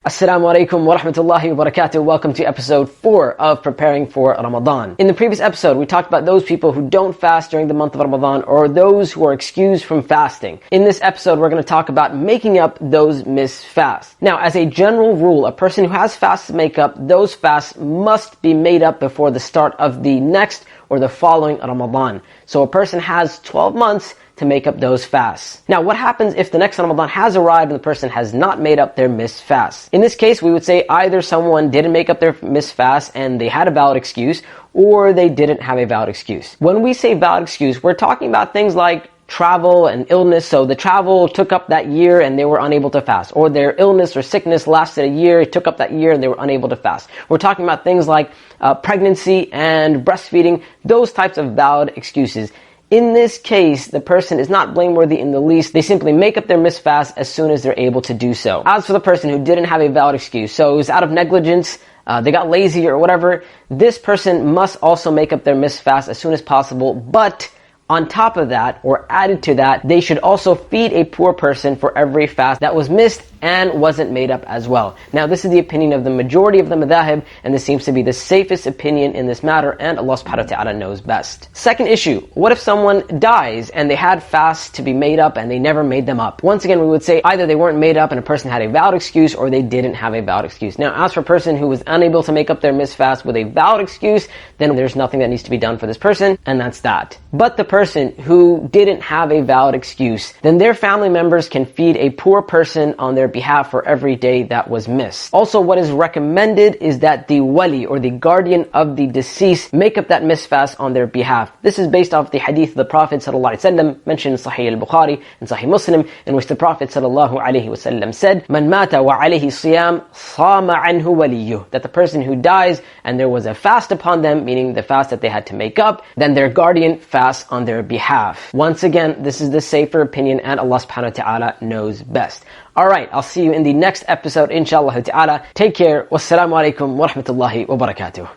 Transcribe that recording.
Assalamu alaikum wa rahmatullahi wa barakatuh. Welcome to episode 4 of Preparing for Ramadan. In the previous episode, we talked about those people who don't fast during the month of Ramadan or those who are excused from fasting. In this episode, we're going to talk about making up those missed fasts. Now, as a general rule, a person who has fasts to make up, those fasts must be made up before the start of the next or the following Ramadan. So a person has 12 months to make up those fasts. Now, what happens if the next Ramadan has arrived and the person has not made up their missed fasts? In this case, we would say either someone didn't make up their missed fast and they had a valid excuse, or they didn't have a valid excuse. When we say valid excuse, we're talking about things like travel and illness. So the travel took up that year and they were unable to fast, or their illness or sickness lasted a year, it took up that year and they were unable to fast. We're talking about things like pregnancy and breastfeeding, those types of valid excuses. In this case, the person is not blameworthy in the least. They simply make up their missed fast as soon as they're able to do so. As for the person who didn't have a valid excuse, so it was out of negligence, they got lazy or whatever, this person must also make up their missed fast as soon as possible, but on top of that, or added to that, they should also feed a poor person for every fast that was missed and wasn't made up as well. Now, this is the opinion of the majority of the madhahib, and this seems to be the safest opinion in this matter, and Allah subhanahu wa ta'ala knows best. Second issue, what if someone dies and they had fasts to be made up and they never made them up? Once again, we would say either they weren't made up and a person had a valid excuse, or they didn't have a valid excuse. Now, as for a person who was unable to make up their missed fast with a valid excuse, then there's nothing that needs to be done for this person, and that's that. But the person who didn't have a valid excuse, then their family members can feed a poor person on their behalf for every day that was missed. Also, what is recommended is that the wali, or the guardian of the deceased, make up that missed fast on their behalf. This is based off the hadith of the Prophet ﷺ, mentioned in Sahih al-Bukhari and Sahih Muslim, in which the Prophet ﷺ said, "Man mata wa alayhi siyam, sama anhu waliyuh," that the person who dies and there was a fast upon them, meaning the fast that they had to make up, then their guardian fasts on their behalf. Once again, this is the safer opinion, and Allah subhanahu wa ta'ala knows best. Alright, I'll see you in the next episode, inshallah ta'ala. Take care. Wassalamu alaikum wa rahmatullahi wa barakatuh.